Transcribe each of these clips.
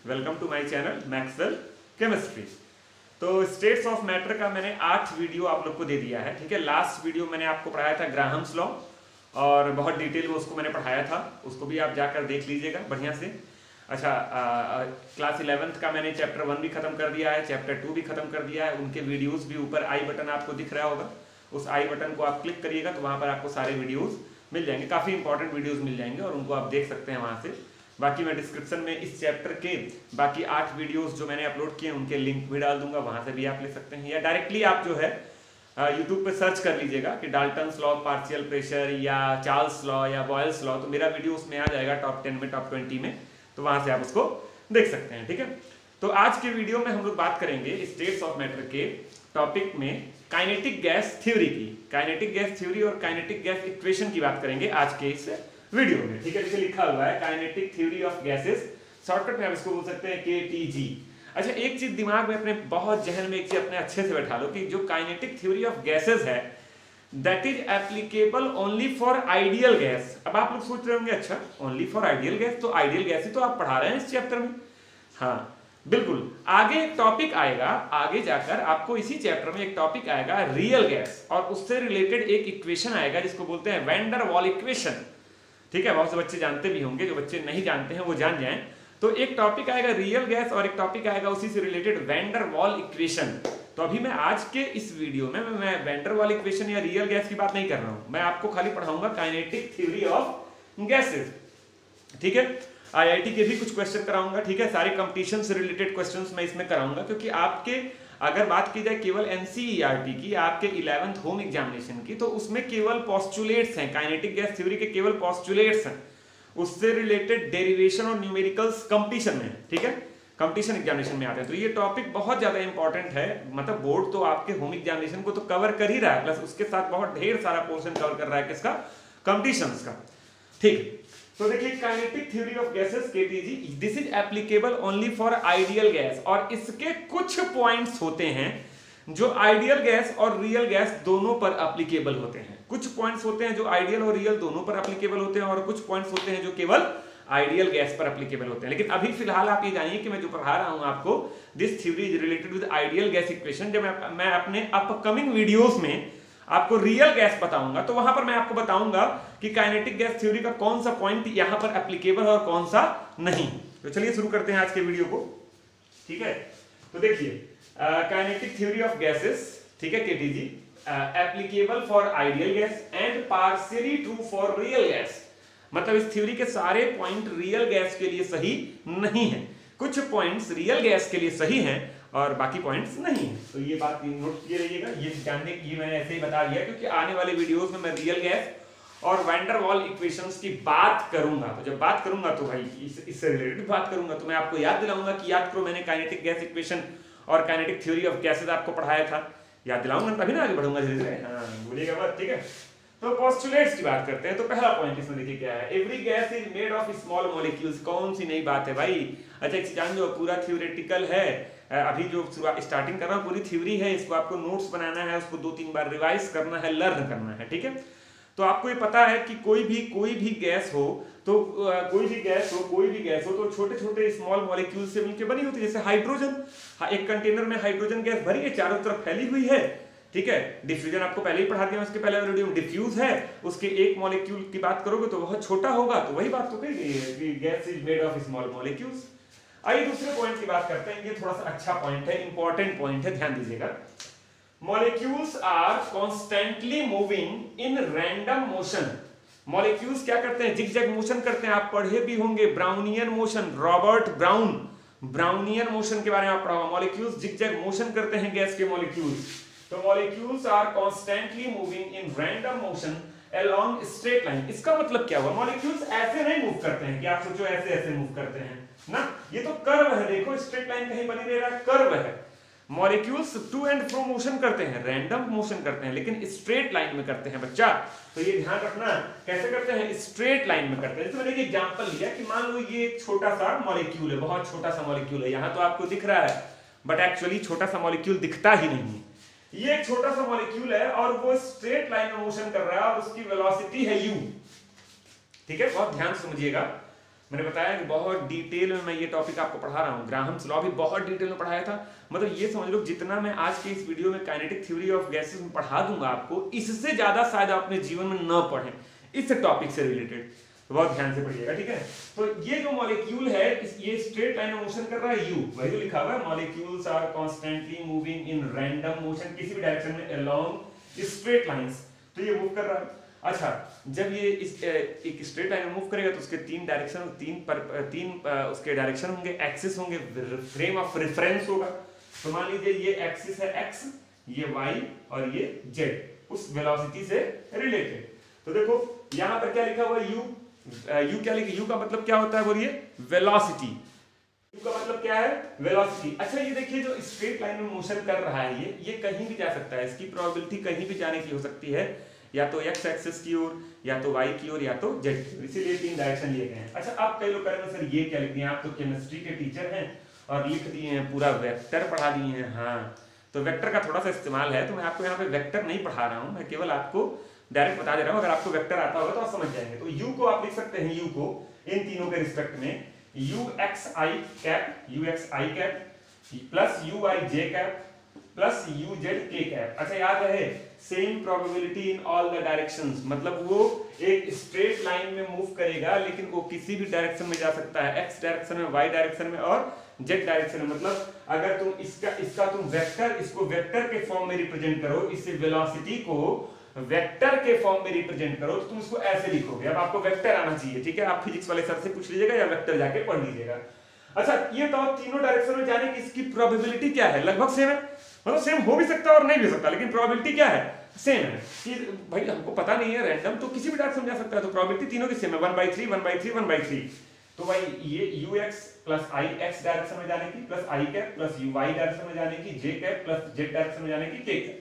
Welcome to my channel Maxwell chemistry. तो states of matter का मैंने 8 वीडियो आप लोग को दे दिया है, ठीक है। लास्ट वीडियो मैंने आपको पढ़ाया था ग्राहम्स लॉ और बहुत डिटेल में उसको मैंने पढ़ाया था, उसको भी आप जाकर देख लीजिएगा बढ़िया से। अच्छा, क्लास 11th का मैंने चैप्टर 1 भी खत्म कर दिया है, चैप्टर 2 भी खत्म कर दिया है। उनके वीडियोस भी ऊपर आई बटन आपको दिख रहा होगा, उस आई बटन को आप क्लिक करिएगा तो वहां पर आपको सारे वीडियोस मिल जाएंगे, काफी इंपॉर्टेंट वीडियोस मिल जाएंगे और उनको आप देख सकते हैं वहां से। बाकी मैं डिस्क्रिप्शन में इस चैप्टर के बाकी 8 वीडियोस जो मैंने अपलोड किए उनके लिंक भी डाल दूंगा, वहां से भी आप ले सकते हैं, या डायरेक्टली आप जो है यूट्यूब पे सर्च कर लीजिएगा कि Dalton's law of partial pressure या चार्ल्स लॉ या बॉयल्स लॉ, तो मेरा वीडियो उसमें आ जाएगा टॉप 10 में, टॉप 20 में, तो वहां से आप उसको देख सकते हैं, ठीक है। तो आज के वीडियो में हम लोग बात करेंगे स्टेट्स ऑफ मैटर के टॉपिक में काइनेटिक गैस थ्योरी की, काइनेटिक गैस थ्योरी और काइनेटिक गैस इक्वेशन की बात करेंगे आज के इस वीडियो में, ठीक है। जैसे लिखा हुआ है kinetic theory of gases, shortcut में आप इसको बोल सकते हैं KTG। अच्छा, एक चीज दिमाग में अपने बहुत जहन में एक चीज अपने अच्छे से बैठा लो कि जो काइनेटिक थ्योरी ऑफ गैसेस है that is applicable only for ideal gas. अब आप लोग सोच रहे होंगे अच्छा ओनली फॉर आइडियल गैस, तो आइडियल गैस ही तो आप पढ़ा रहे हैं इस चैप्टर में। हाँ बिल्कुल, आगे एक टॉपिक आएगा, आगे जाकर आपको इसी चैप्टर में एक टॉपिक आएगा रियल गैस और उससे रिलेटेड एक इक्वेशन आएगा जिसको बोलते हैं वैन डर वाल इक्वेशन, ठीक है। बहुत से बच्चे जानते भी होंगे, जो बच्चे नहीं जानते हैं वो जान जाएं। तो एक टॉपिक आएगा रियल गैस और एक टॉपिक आएगा उसी से रिलेटेड वैन डर वाल इक्वेशन। तो अभी मैं आज के इस वीडियो में मैं वैन डर वाल इक्वेशन या रियल गैस की बात नहीं कर रहा हूं, मैं आपको खाली पढ़ाऊंगा काइनेटिक थ्योरी ऑफ गैसेस, ठीक है। IIT के भी कुछ क्वेश्चन कराऊंगा, ठीक है। सारे कंपटीशन से रिलेटेड क्वेश्चंस मैं इसमें कराऊंगा, क्योंकि आपके अगर बात की जाए केवल NCERT की, आपके 11th होम एग्जामिनेशन की, तो उसमें केवल पोस्टुलेट्स हैं, काइनेटिक गैस थ्योरी के केवल पोस्टुलेट्स हैं, उससे रिलेटेड डेरिवेशन और न्यूमेरिकल्स कंपटीशन में, ठीक है, कंपटीशन एग्जामिनेशन में आते हैं। तो ये टॉपिक बहुत ज्यादा इंपॉर्टेंट है, मतलब बोर्ड तो आपके होम एग्जामिनेशन को तो कवर कर ही रहा है, प्लस उसके साथ बहुत ढेर सारा पोर्शन कवर कर रहा है किसका, कंपटीशंस का, ठीक। तो देखिए kinetic theory of gases KTG, this is applicable only for ideal gas, और इसके कुछ पॉइंट्स होते हैं जो आइडियल गैस और रियल गैस दोनों पर एप्लीकेबल होते हैं। कुछ पॉइंट्स होते हैं जो आइडियल और रियल दोनों पर एप्लीकेबल होते हैं, और कुछ पॉइंट्स होते हैं जो केवल आइडियल गैस पर एप्लीकेबल होते हैं। लेकिन अभी फिलहाल आप ये जानिए कि मैं जो पढ़ा रहा हूं आपको, this theory is related with ideal gas equation. जब मैं अपने अपकमिंग वीडियोस में आपको रियल गैस बताऊंगा तो वहां पर मैं आपको बताऊंगा कि काइनेटिक गैस थ्योरी का कौन सा पॉइंट यहां पर एप्लीकेबल और कौन सा नहीं। तो चलिए शुरू करते हैं आज के वीडियो को, ठीक है। तो देखिए काइनेटिक थ्योरी ऑफ गैसेस, ठीक है, KTG, applicable for ideal gas and partially true for real gas. मतलब इस थ्योरी के सारे पॉइंट रियल गैस के लिए सही नहीं है, कुछ पॉइंट्स रियल गैस के लिए सही हैं और बाकी पॉइंट्स नहीं है। तो ये बात नोट किए रहिएगा, ये जानने की मैंने ऐसे ही बता दिया क्योंकि आने वाले वीडियोस में मैं रियल गैस और वैन डर वाल इक्वेशंस की बात करूंगा। तो जब बात करूंगा तो भाई इससे रिलेटेड बात करूंगा, तो मैं आपको याद दिलाऊंगा कि याद करो मैंने काइनेटिक गैस इक्वेशन और काइनेटिक थ्योरी ऑफ गैसेस आपको पढ़ाया था, याद दिलाऊंगा तभी ना आगे बढ़ूंगा धीरे धीरे, हाँ बोलिएगा बात, ठीक है। तो पोस्टुलेट्स की बात करते हैं। तो पहला पॉइंट इसमें देखिए क्या है, every gas is made of small molecules. कौन सी नई बात है भाई, अच्छा एक जान लो पूरा थ्योरेटिकल है, अभी जो स्टार्टिंग कर रहा हूं पूरी थ्योरी है, इसको आपको नोट्स बनाना है, उसको 2-3 बार रिवाइज करना है, लर्न करना है, ठीक है। तो आपको ये पता है कि कोई भी गैस हो तो कोई भी गैस हो तो छोटे छोटे स्मॉल मॉलिक्यूल से मिलकर बनी होती है। जैसे हाइड्रोजन, एक कंटेनर में हाइड्रोजन गैस भरी है, चारों तरफ फैली हुई है, ठीक है। डिफ्यूजन आपको पहले ही पढ़ा दिया, उसके पहले वीडियो में डिफ्यूज है, उसके एक मॉलिक्यूल की बात करोगे तो बहुत छोटा होगा, तो वही बात तो कही गई है कि gas is made of small molecules. आइए दूसरे पॉइंट की बात करते हैं, ये थोड़ा सा अच्छा पॉइंट है, इंपॉर्टेंट पॉइंट है, ध्यान दीजिएगा। Molecules are constantly moving in random motion. Molecules क्या करते हैं, जिगजैग मोशन करते हैं, आप पढ़े भी होंगे Brownian motion, Robert brown Brownian motion के बारे में आप पढ़ा होगा। मॉलिक्यूल्स जिगजैग मोशन करते हैं गैस के मॉलिक्यूल्स। तो molecules are constantly moving in random motion along straight line. इसका मतलब क्या हुआ, मॉलिक्यूल्स ऐसे नहीं मूव करते हैं कि आप सोचो ऐसे ऐसे मूव करते हैं ना, ये तो कर्व है, देखो स्ट्रेट लाइन कहीं बनी रह रहा है, कर्व है। Molecules to and fro motion करते हैं, रैंडम मोशन करते हैं, लेकिन स्ट्रेट लाइन में करते हैं बच्चा। तो ये ध्यान रखना, कैसे करते हैं, स्ट्रेट लाइन में करते हैं। जैसे मैंने एक एग्जांपल लिया कि मान लो ये एक छोटा सा मॉलिक्यूल है, बहुत छोटा सा मॉलिक्यूल है, यहां तो आपको दिख रहा है बट एक्चुअली छोटा सा मॉलिक्यूल दिखता ही नहीं है। ये एक छोटा सा मॉलिक्यूल है और वो स्ट्रेट लाइन में मोशन कर रहा है और उसकी वेलोसिटी है u, ठीक है, बहुत ध्यान से समझिएगा। मैंने बताया कि बहुत डिटेल में मैं ये टॉपिक आपको पढ़ा रहा हूँ। ग्राहम्स लॉ भी बहुत डिटेल में पढ़ाया था। मतलब ये समझ लो जितना मैं आज के इस वीडियो में काइनेटिक थ्योरी ऑफ गैसेस में पढ़ा दूंगा आपको, इससे ज्यादा शायद आप अपने जीवन में न पढ़ें इस टॉपिक से रिलेटेड। तो बहुत ध्यान से पढ़िएगा, ठीक है। तो ये जो मॉलिक्यूल है ये स्ट्रेट लाइन में मोशन कर रहा है, यू वही तो लिखा हुआ है, molecules are constantly moving in random motion, किसी भी डायरेक्शन में अलोंग स्ट्रेट लाइंस। तो ये मूव कर रहा है। अच्छा, जब ये एक स्ट्रेट लाइन में मूव करेगा तो उसके तीन डायरेक्शन उसके डायरेक्शन होंगे, एक्सिस होंगे, फ्रेम ऑफ रेफरेंस होगा। तो मान लीजिए ये एक्सिस है एक्स, ये वाई और ये जेड, उस वेलोसिटी से रिलेटेड। तो देखो यहां पर क्या लिखा हुआ है, यू क्या लिखा, यू का मतलब क्या होता है बोलिए, वेलोसिटी। यू का मतलब क्या है, वेलोसिटी। अच्छा ये देखिए जो स्ट्रेट लाइन में मोशन कर रहा है ये कहीं भी जा सकता है, इसकी प्रोबेबिलिटी कहीं भी जाने की हो सकती है, या तो एक्स एक्सिस की ओर, या तो वाई की ओर, या तो जेड की ओर, इसीलिए तीन डायरेक्शन लिए गए हैं। अच्छा आप कई लोग करेंगे सर ये क्या लिख दिए, आप तो केमिस्ट्री के टीचर हैं और लिख दिए हैं पूरा वेक्टर पढ़ा दिए हैं। हाँ तो वेक्टर का थोड़ा सा इस्तेमाल है, तो मैं आपको यहाँ पे वेक्टर नहीं पढ़ा रहा हूँ, मैं केवल आपको डायरेक्ट बता दे रहा हूँ। अगर आपको वेक्टर आता होगा तो आप समझ जाएंगे। तो यू को आप लिख सकते हैं, यू को इन तीनों के रिस्पेक्ट में u x i cap plus you i j cap plus you z k cap. अच्छा याद रहे same probability in all the directions, मतलब वो एक स्ट्रेट लाइन में मूव करेगा लेकिन वो किसी भी डायरेक्शन में जा सकता है, एक्स डायरेक्शन में, वाई डायरेक्शन में और जेड डायरेक्शन में। मतलब अगर तुम इसका तुम वेक्टर, इसको वेक्टर के फॉर्म में रिप्रेजेंट करो, इस वेलोसिटी को वेक्टर के फॉर्म में रिप्रेजेंट करो तो तुम इसको ऐसे लिखोगे। अब आपको वेक्टर आना चाहिए, ठीक है, आप फिजिक्स वाले सर से पूछ लीजिएगा या वेक्टर जाके पढ़ लीजिएगा। अच्छा ये तो तीनों डायरेक्शन में जाने की इसकी प्रोबेबिलिटी क्या है, लगभग सेम है, मतलब सेम हो भी सकता है और नहीं भी सकता, लेकिन प्रोबेबिलिटी क्या है, सेम है। कि भाई हमको पता नहीं है, रैंडम तो किसी भी डायरेक्शन में जा सकता है, तो प्रोबेबिलिटी तीनों की सेम है, 1/3 1/3 1/3। तो भाई ये ux plus i x direction में जाने की, plus i cap plus u y direction में जाने की, j cap plus z direction में जाने की, k cap.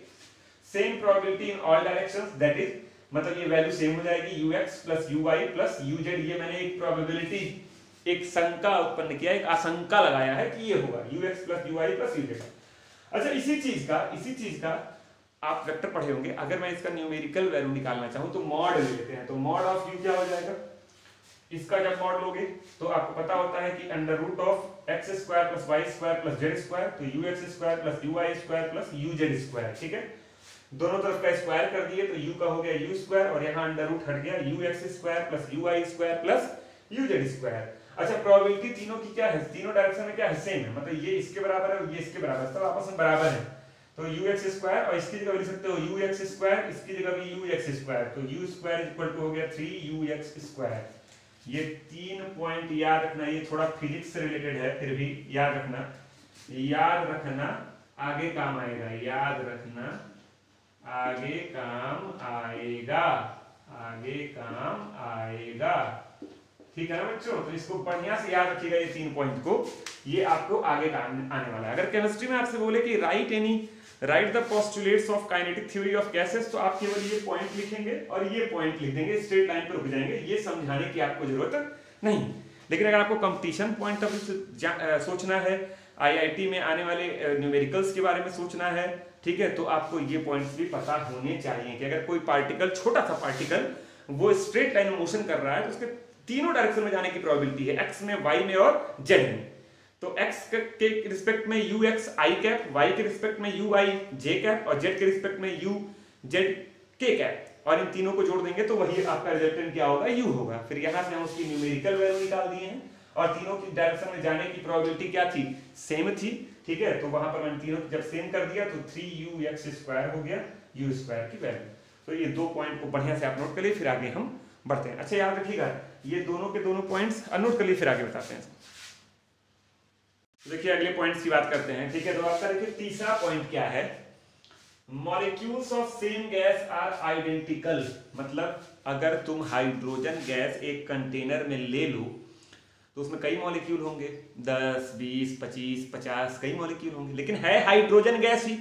Same probability in all directions, that is मतलब ये वैल्यू सेम हो जाएगी, ux plus uy plus uz। ये मैंने एक प्रोबेबिलिटी, एक शंका उत्पन्न किया, एक आशंका लगाया है कि ये होगा ux plus uy plus uz। अच्छा इसी चीज का आप वेक्टर पढ़े होंगे। अगर मैं इसका न्यूमेरिकल वैल्यू निकालना चाहूं तो मॉड ले लेते हैं। तो मॉड ऑफ u क्या हो जाएगा, इसका जब मॉड लोगे तो आपको पता होता है कि under root of x square plus y square plus z square, तो ux square plus uy square plus uz square, ठीक है। दोनों तरफ का स्क्वायर कर दिए तो u का हो गया u स्क्वायर और यहाँ अंडर रूट हट गया ux square plus uy square plus uz square. अच्छा प्रोबेबिलिटी तीनों की क्या है, तीनों डायरेक्शन में क्या है, सेम है, मतलब ये इसके बराबर है और ये इसके बराबर है, सब आपस में बराबर है। तो ux स्क्वायर और इसकी जगह लिख सकते हो ux स्क्वायर, इसकी जगह भी ux स्क्वायर, तो u स्क्वायर इक्वल टू हो गया 3ux स्क्वायर। ये 3 पॉइंट याद रखना, ये थोड़ा फिजिक्स से रिलेटेड है, फिर भी याद रखना आगे काम आएगा, याद रखना आगे काम आएगा, ठीक है ना बच्चों। तो इसको बढ़िया से याद रखिएगा, ये 3 पॉइंट को, ये आपको आगे काम आने वाला है। अगर केमिस्ट्री में आपसे बोले कि right the postulates of kinetic theory of gases, तो आप केवल ये पॉइंट लिखेंगे और ये पॉइंट लिख देंगे, स्ट्रेट लाइन पर रुक जाएंगे, ये समझाने की आपको जरूरत नहीं। लेकिन अगर आपको कंपटीशन पॉइंट ऑफ व्यू सोचना है, आईआईटी में आने वाले न्यूमेरिकल्स के बारे में सोचना है, ठीक है, तो आपको ये पॉइंट्स भी पता होने चाहिए कि अगर कोई पार्टिकल, छोटा सा पार्टिकल वो स्ट्रेट लाइन में मोशन कर रहा है तो उसके तीनों डायरेक्शन में जाने की प्रोबेबिलिटी है, एक्स में, वाई में और जेड में। तो एक्स के रिस्पेक्ट में u x i cap, y के रिस्पेक्ट में यू आई जे कैप और जेड के रिस्पेक्ट में यू जेड के कैप, और इन तीनों को जोड़ देंगे तो वही आपका रिजल्टेंट क्या होगा, यू होगा। फिर यहाँ से हम उसकी न्यूमेरिकल वैल्यू निकाल दिए हैं और तीनों की डायरेक्शन में जाने की प्रोबेबिलिटी क्या थी, सेम थी, ठीक है। तो वहां पर मैंने तीनों जब सेम कर दिया तो 3ux स्क्वायर हो गया u स्क्वायर की वैल्यू। तो ये 2 पॉइंट को बढ़िया से आप नोट कर लिए, फिर आगे हम बढ़ते हैं। अच्छा याद रखिएगा ये दोनों के दोनों पॉइंट्स नोट कर लिए, फिर आगे बताते हैं। देखिए अगले पॉइंट्स की बात करते हैं, ठीक है। तो आपका देखिए तीसरा पॉइंट क्या है, molecules of same gas are identical. मतलब अगर तुम हाइड्रोजन गैस एक कंटेनर में ले लो तो उसमें कई मॉलिक्यूल होंगे, 10, 20, 25, 50 कई मॉलिक्यूल होंगे, लेकिन है हाइड्रोजन गैस ही,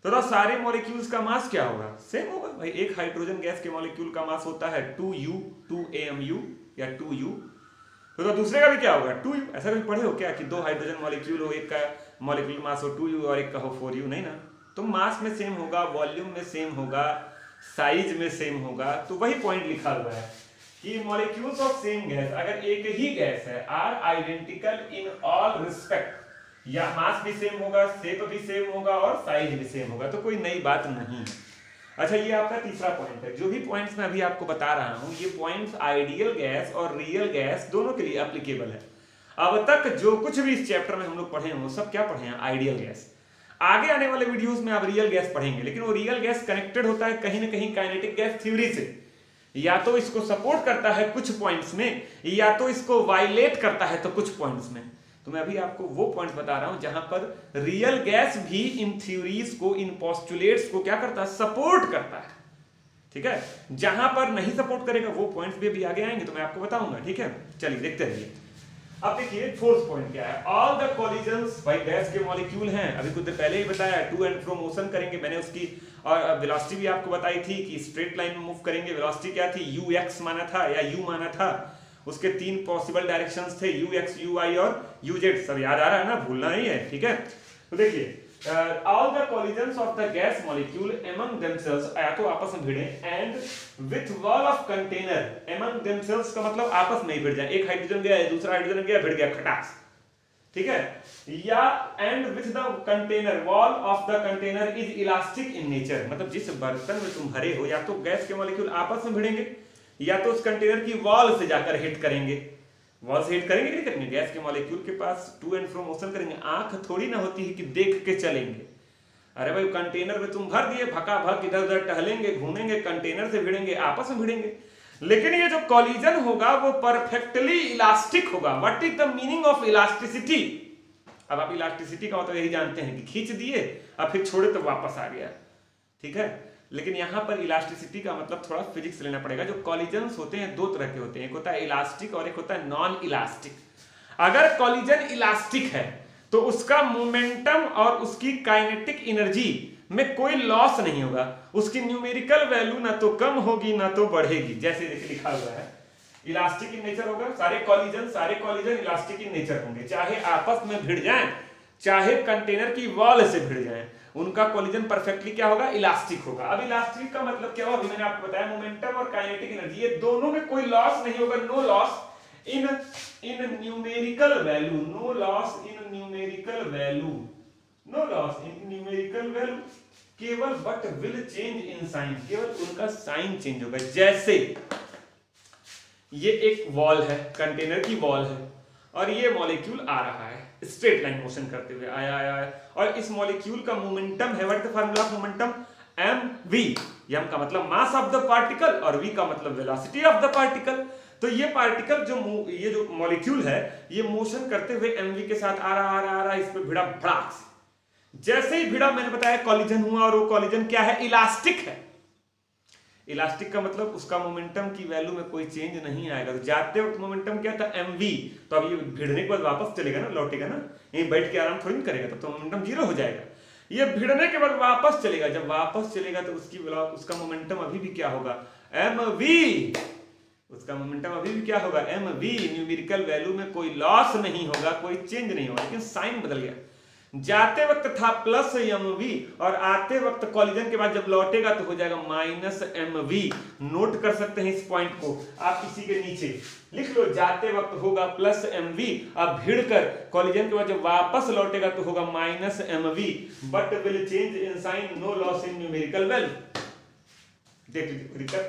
तो सारे मॉलिक्यूल्स का मास क्या होगा, सेम होगा। भाई एक हाइड्रोजन गैस के मॉलिक्यूल का मास होता है 2u 2amu या 2u, तो दूसरे का भी क्या होगा 2u। ऐसा कभी पढ़े हो क्या कि 2 हाइड्रोजन मॉलिक्यूल हो, एक का मॉलिक्यूल मास हो 2u और एक का हो 4u, नहीं ना। तो मास में सेम होगा, वॉल्यूम में सेम होगा, साइज में सेम होगा, तो वही पॉइंट लिखा हुआ है कि मॉलिक्यूल्स ऑफ सेम गैस, अगर एक ही गैस है, are identical in all respect, या मास भी सेम होगा, शेप भी सेम होगा और साइज भी सेम होगा, तो कोई नई बात नहीं है। अच्छा, ये आपका तीसरा पॉइंट है। जो भी पॉइंट्स मैं अभी आपको बता रहा हूं, ये पॉइंट्स आइडियल गैस और रियल गैस दोनों के लिए एप्लीकेबल है। अब तक जो कुछ भी इस चैप्टर में हम लोग पढ़े हैं, सब क्या पढ़े हैं? Ideal gas. आगे आने वाले वीडियोस में आप रियल गैस पढ़ेंगे, लेकिन वो रियल गैस कनेक्टेड होता है कहीं ना कहीं काइनेटिक गैस थ्योरी से। या तो इसको सपोर्ट करता है कुछ पॉइंट्स में, या तो इसको वायलेट करता है तो कुछ पॉइंट्स में। तो मैं अभी आपको वो पॉइंट बता रहा हूं जहां पर रियल गैस भी इन थ्योरीज को, इन पोस्टुलेट्स को क्या करता है? सपोर्ट करता है। ठीक है, जहां पर नहीं सपोर्ट करेगा वो पॉइंट्स भी अभी आगे आएंगे तो मैं आपको बताऊंगा। ठीक है, चलिए देखते रहिए। अब देखिए फोर्थ पॉइंट क्या है? ऑल द कॉलिजन्स, भाई गैस के मॉलिक्यूल हैं, अभी कुछ देर पहले ही बताया, टू एंड फ्रो मोशन करेंगे, मैंने उसकी और वेलोसिटी भी आपको बताई थी कि स्ट्रेट लाइन में मूव करेंगे। वेलोसिटी क्या थी? ux माना था या u माना था। उसके तीन पॉसिबल डायरेक्शंस थे, ux, uy और uz। सब याद आ रहा है ना? भूलना नहीं है। ठीक है, तो देखिए all the collisions of the gas molecule among themselves, या तो आपस में भिड़े, and with wall of container, among themselves का मतलब आपस में ही भिड़ जाए। एक हाइड्रोजन गया, दूसरा हाइड्रोजन गया, भिड़ गया खटास। ठीक है, या and with the container, wall of the container is elastic in nature, मतलब जिस बर्तन में तुम भरे हो, या तो गैस के मॉलिक्यूल आपस में भिड़ेंगे, या तो उस कंटेनर की वॉल से जाकर हिट करेंगे। वॉल से हिट करेंगे, नहीं करेंगे? गैस के मॉलिक्यूल के पास टू एंड फ्रो मोशन करेंगे। आंख थोड़ी ना होती है कि देख के चलेंगे। अरे भाई, कंटेनर में तुम भर दिए, भका भक इधर उधर टहलेंगे, घूमेंगे, कंटेनर से भिड़ेंगे, आपस में भिड़ेंगे। लेकिन ये जो कॉलिजन होगा वो परफेक्टली इलास्टिक होगा। What is the meaning of elasticity? अब आप इलास्टिसिटी का मतलब यही जानते हैं कि खींच दिए और फिर छोड़े तो वापस आ गया। ठीक है, लेकिन यहां पर इलास्टिसिटी का मतलब थोड़ा फिजिक्स लेना पड़ेगा। जो कॉलिजन्स होते हैं दो तरह के होते हैं, एक होता है इलास्टिक और एक होता है नॉन इलास्टिक। अगर कॉलिजन इलास्टिक है तो उसका मोमेंटम और उसकी काइनेटिक एनर्जी में कोई लॉस नहीं होगा। उसकी न्यूमेरिकल वैल्यू ना तो कम होगी ना तो बढ़ेगी। जैसे लिखा हुआ है, इलास्टिक इन नेचर होगा। सारे कॉलिजन इलास्टिक इन नेचर होंगे, चाहे आपस में भिड़ जाएं, चाहे कंटेनर की वॉल से भिड़ जाएं, उनका कॉलिजन परफेक्टली क्या होगा? इलास्टिक होगा। अब इलास्टिक का मतलब क्या होगा? अभी मैंने आपको बताया, मोमेंटम और काइनेटिक एनर्जी, ये दोनों में कोई लॉस नहीं होगा। No loss in numerical value, no loss in numerical value, no loss in numerical value, केवल but will change in sign, केवल उनका साइन चेंज होगा। जैसे ये एक वॉल है, कंटेनर की वॉल है, और ये मॉलिक्यूल आ रहा है स्ट्रेट लाइन मोशन करते हुए, आया, और इस मॉलिक्यूल का मोमेंटम है, what is the formula of momentum? mv। m का मतलब मास ऑफ द पार्टिकल और v का मतलब वेलोसिटी ऑफ द पार्टिकल। तो ये पार्टिकल ये जो मॉलिक्यूल है, ये मोशन करते हुए mv के साथ आ रहा, इस पे भिड़ा भड़ाक से। जैसे ही भिड़ा, मैंने बताया कॉलिजन हुआ, और वो कॉलिजन क्या है? इलास्टिक है। इलास्टिक का मतलब उसका मोमेंटम की वैल्यू में कोई चेंज नहीं आएगा। तो जाते वक्त मोमेंटम क्या था? mv। तो अब ये भिड़ने के बाद वापस चलेगा ना, लौटेगा ना, यहीं बैठ के आराम थोड़ी करेगा, तब तो मोमेंटम जीरो हो जाएगा। ये भिड़ने के बाद वापस चलेगा, जब वापस चलेगा तो उसका मोमेंटम अभी भी क्या होगा? mv। उसका मोमेंटम अभी भी क्या होगा? mv। न्यूमेरिकल वैल्यू में कोई लॉस नहीं होगा, कोई चेंज नहीं होगा, लेकिन साइन बदल गया। जाते वक्त था प्लस mv, और आते वक्त कॉलिजन के बाद जब लौटेगा तो हो जाएगा माइनस mv। नोट कर सकते हैं इस पॉइंट को आप इसी के नीचे लिख लो। जाते वक्त होगा प्लस mv, अब भिड़कर कॉलिजन के बाद जब वापस लौटेगा तो होगा minus mv, but will change in sign, no loss in numerical value. देख लीजिए,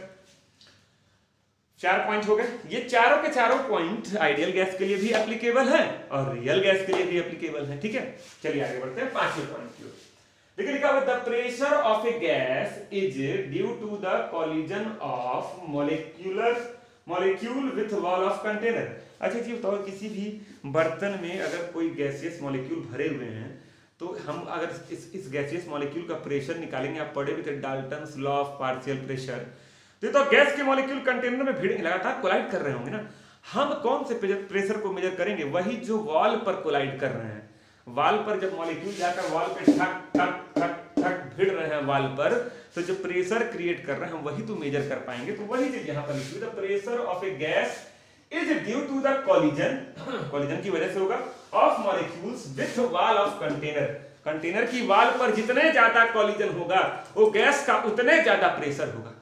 4 पॉइंट हो गए। ये चारों के चारों पॉइंट आइडियल गैस के लिए भी एप्लीकेबल है और रियल गैस के लिए भी एप्लीकेबल है। ठीक है, चलिए आगे बढ़ते हैं 5वें पॉइंट की ओर। देखिए लिखा हुआ, the pressure of a gas is due to the collision of molecule with wall of container. अच्छा जी बताओ, किसी भी बर्तन में अगर कोई गैसियस मॉलिक्यूल भरे हुए हैं, तो हम अगर इस गैसियस मॉलिक्यूल का प्रेशर निकालेंगे, आप पढ़े भी थे Dalton's law of partial pressure. तो गैस के मॉलिक्यूल कंटेनर में भिड़ लगातार कोलाइड कर रहे होंगे ना, हम कौन से प्रेशर को मेजर करेंगे? वही जो वॉल पर कोलाइड कर रहे हैं। वॉल पर जब मॉलिक्यूल जाकर वॉल पे ठक ठक ठक ठक भिड़ रहे हैं वॉल पर, तो जो प्रेशर क्रिएट कर रहे हैं वही तो मेजर कर पाएंगे। तो वही चीज यहाँ पर लिखी, the pressure of a gas is due to the collision की वजह से होगा of molecules with wall of container. Container की वॉल पर जितने ज्यादा कॉलिजन होगा, वो गैस का उतने ज्यादा प्रेशर होगा।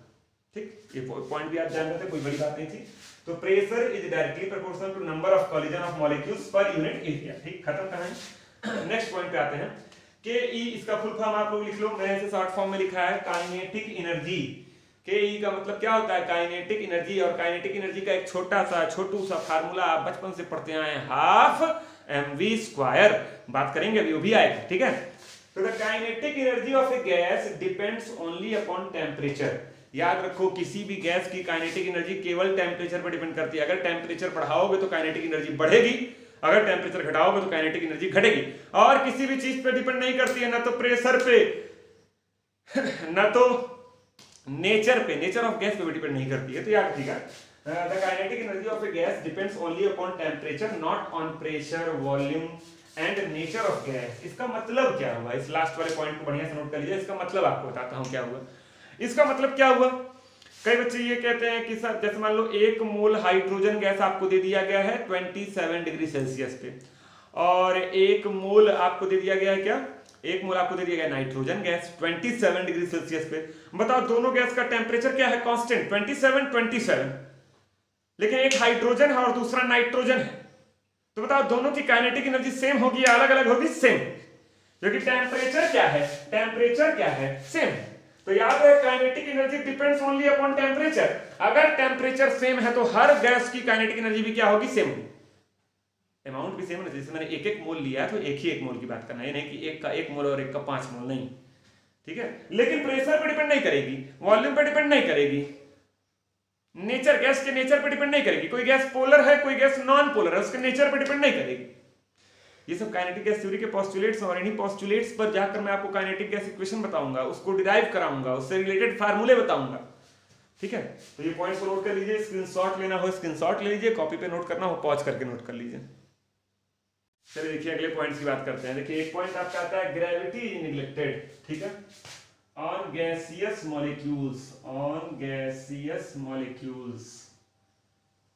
ठीक, ये पॉइंट भी आप जान रहे थे, कोई बड़ी बात नहीं थी। तो pressure is directly proportional to number of collision of molecules per unit area. ठीक, खत्म कहानी। नेक्स्ट पॉइंट पे आते हैं के ई, इसका फुल फॉर्म आप लोग लिख लो, मैंने इसे शॉर्ट फॉर्म में लिखा है काइनेटिक एनर्जी। के ई का मतलब क्या होता है, काइनेटिक एनर्जी। और काइनेटिक एनर्जी का एक छोटू सा फार्मूला आप बचपन से पढ़ते आए हैं, हाफ mv²। बात करेंगे अभी, वो भी आएगा, ठीक है। तो the kinetic energy of a gas depends only upon temperature. याद रखो, किसी भी गैस की काइनेटिक एनर्जी केवल टेम्परेचर पर डिपेंड करती है। अगर टेम्परेचर बढ़ाओगे तो काइनेटिक एनर्जी बढ़ेगी, अगर टेम्परेचर घटाओगे तो काइनेटिक एनर्जी घटेगी। और किसी भी चीज पे डिपेंड नहीं करती है, ना तो प्रेशर पे, ना तो नेचर पे, नेचर ऑफ गैस पे भी डिपेंड नहीं करती है। तो याद रखिएगा, the kinetic energy of a gas depends only upon temperature, not on pressure, volume and nature of gas. इसका मतलब क्या हुआ, इस लास्ट वाले पॉइंट को बढ़िया से नोट कर लीजिए। इसका मतलब आपको बताता हूं क्या हुआ। इसका मतलब क्या हुआ, कई बच्चे ये कहते हैं कि सर जैसे मान लो 1 मोल हाइड्रोजन गैस आपको दे दिया गया है 27 डिग्री सेल्सियस पे, और 1 मोल आपको दे दिया गया है क्या, 1 मोल आपको दे दिया गया नाइट्रोजन गैस 27 डिग्री सेल्सियस पे। बताओ दोनों गैस का टेम्परेचर क्या है, कांस्टेंट 27, लेकिन एक हाइड्रोजन है और दूसरा नाइट्रोजन है। तो बताओ दोनों की काइनेटिक एनर्जी सेम होगी या अलग अलग होगी, सेम, क्योंकि टेम्परेचर क्या है, टेम्परेचर क्या है, सेम। तो याद है, kinetic energy depends only upon temperature. अगर टेम्परेचर सेम है तो हर गैस की काइनेटिक एनर्जी भी क्या होगी, सेम, अमाउंट भी सेम है। जैसे मैंने 1 मोल लिया है तो एक ही 1 मोल की बात करना है, नहीं कि एक का 1 मोल और एक का 5 मोल, नहीं, ठीक है। लेकिन प्रेशर पे डिपेंड नहीं करेगी, वॉल्यूम पे डिपेंड नहीं करेगी, नेचर, गैस के नेचर पे डिपेंड नहीं करेगी। कोई गैस पोलर है, कोई गैस नॉन पोलर है, उसके नेचर पे डिपेंड नहीं करेगी। ये सब काइनेटिक गैस थ्योरी के पोस्टुलेट्स, और इन्हीं पोस्टुलेट्स पर जाकर मैं आपको काइनेटिक गैस इक्वेशन बताऊंगा, उसको डिराइव कराऊंगा, उससे रिलेटेड फार्मूले बताऊंगा, ठीक है। तो ये पॉइंट्स को नोट कर लीजिए, स्क्रीनशॉट लेना हो स्क्रीनशॉट ले लीजिए, कॉपी पे नोट करना हो पॉज करके नोट कर लीजिए। चलिए देखिए अगले पॉइंट्स की बात करते हैं। देखिए एक पॉइंट आपका आता है ग्रेविटी इज नेग्लेक्टेड, ठीक है, on gaseous molecules, on gaseous molecules.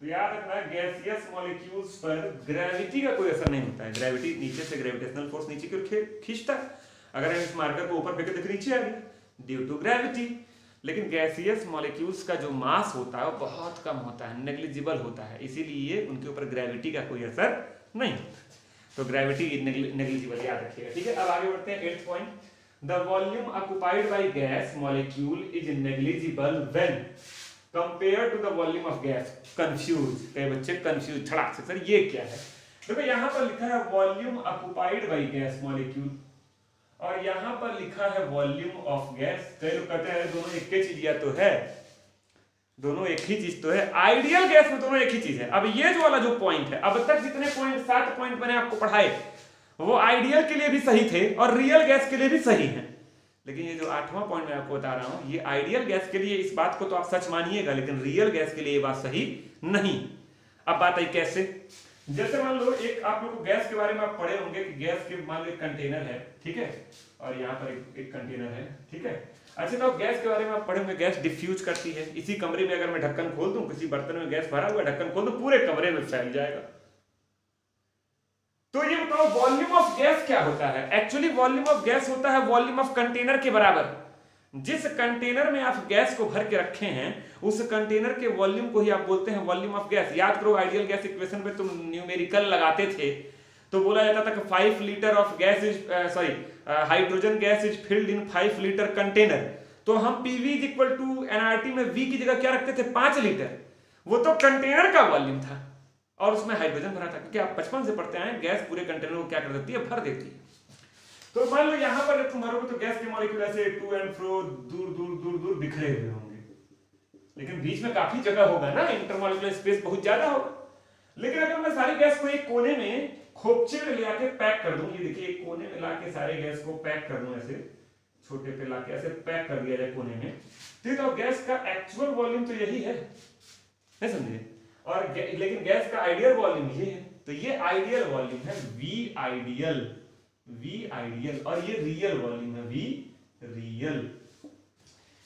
तो याद रखना, गैसियस मॉलिक्यूल्स पर ग्रेविटी का कोई असर नहीं होता है। ग्रेविटी नीचे से, ग्रेविटेशनल फोर्स नीचे की ओर खींचता है। अगर हम इस मार्कर को ऊपर फेंके तो नीचे आ गया ड्यू टू ग्रेविटी। लेकिन गैसियस मॉलिक्यूल्स का जो मास होता है वो बहुत कम होता है, नेग्लिजिबल होता है, इसीलिए उनके ऊपर ग्रेविटी का कोई असर नहीं। तो ग्रेविटी नेग्लिजिबल, याद रखिएगा, ठीक है। अब आगे बढ़ते हैं 8th point, the volume occupied by gas molecule is negligible when compare to the volume of gas. Confuse, कई बच्चे कंफ्यूज छड़ाक से, सर ये क्या है। देखो यहाँ पर लिखा है volume occupied by gas molecule, और यहाँ पर लिखा है वॉल्यूम ऑफ गैस। कई लोग कहते हैं दोनों एक ही चीज, या तो है दोनों एक ही चीज तो है, आइडियल गैस में दोनों एक ही चीज है। अब ये जो वाला जो पॉइंट है, अब तक जितने पॉइंट 7 पॉइंट मैंने आपको पढ़ाए वो आइडियल के लिए भी सही थे और रियल गैस के लिए भी सही हैं, लेकिन ये जो 8वां पॉइंट मैं आपको बता रहा हूं, ये आइडियल गैस के लिए, इस बात को तो आप सच मानिएगा, लेकिन रियल गैस के लिए ये बात सही नहीं। अब बात आई कैसे, जैसे मान लो एक आप लोग गैस के बारे में आप पढ़े होंगे कि गैस के मान लो एक कंटेनर है, ठीक है, और यहाँ पर एक कंटेनर है, ठीक है। अच्छा, तो गैस के बारे में आप पढ़े होंगे, गैस डिफ्यूज करती है। इसी कमरे में अगर मैं ढक्कन खोल दूं, किसी बर्तन में गैस भरा हुआ, ढक्कन खोल दूं, पूरे कमरे में फैल जाएगा। तो ये बताओ वॉल्यूम ऑफ गैस क्या होता है। एक्चुअली वॉल्यूम ऑफ गैस होता है वॉल्यूम ऑफ कंटेनर के बराबर। जिस कंटेनर में आप गैस को भर के रखे हैं उस कंटेनर के वॉल्यूम को ही आप बोलते हैं वॉल्यूम ऑफ गैस। याद करो, आइडियल गैस इक्वेशन में तुम न्यूमेरिकल लगाते थे तो बोला जाता था कि 5 litre of gas is hydrogen gas is filled in 5 litre container. तो हम PV is equal to nRT में वी की जगह क्या रखते थे, 5 लीटर। वो तो कंटेनर का वॉल्यूम था और उसमें हाइड्रोजन भरा था, क्योंकि आप बचपन से पढ़ते आए, गैस पूरे कंटेनर को क्या कर देती है, भर देती है। तो मान लो यहां पर जब तुम भरोगे तो गैस के मॉलिक्यूल ऐसे टू एंड फ्रो दूर दूर दूर दूर बिखरे हुए होंगे, लेकिन बीच में काफी जगह होगा ना, इंटरमॉलिक्यूलर स्पेस बहुत ज्यादा होगा। लेकिन अगर मैं सारी गैस को एक कोने में खोपचे में ले आके पैक कर दूं, ये देखिए एक कोने में लाके सारे गैस को पैक कर दूं, ऐसे छोटे पे लाके ऐसे पैक कर दिया जाए कोने में, तो गैस का एक्चुअल वॉल्यूम तो यही है, नहीं समझे। और लेकिन गैस का आइडियल वॉल्यूम ये है, तो ये आइडियल वॉल्यूम है वी आइडियल, वी आइडियल, और ये रियल वॉल्यूम है वी रियल।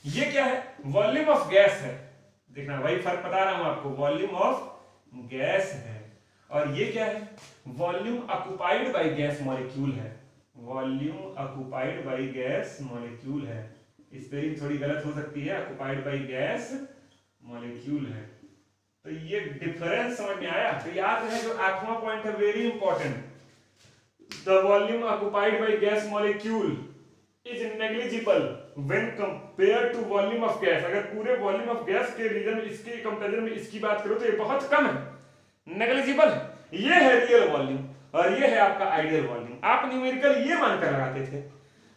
ये क्या है, वॉल्यूम ऑफ गैस है, देखना वही फर्क बता रहा हूं आपको, वॉल्यूम ऑफ गैस है। और ये क्या है, volume occupied by gas molecule है, volume occupied by gas molecule है। स्पेलिंग थोड़ी गलत हो सकती है, ऑक्युपाइड बाय गैस मॉलिक्यूल है। तो ये डिफरेंस समझ में आया। तो याद रहे जो 8वां पॉइंट है very important, the volume occupied by gas molecule is negligible when compare to volume of gas. अगर पूरे वॉल्यूम ऑफ गैस के रीजन में इसके कंपैरिजन में इसकी बात करो तो ये बहुत कम है, नेग्लिजिबल है। ये है रियल वॉल्यूम और ये है आपका आइडियल वॉल्यूम। आप न्यूमेरिकल ये मानकर लगाते थे,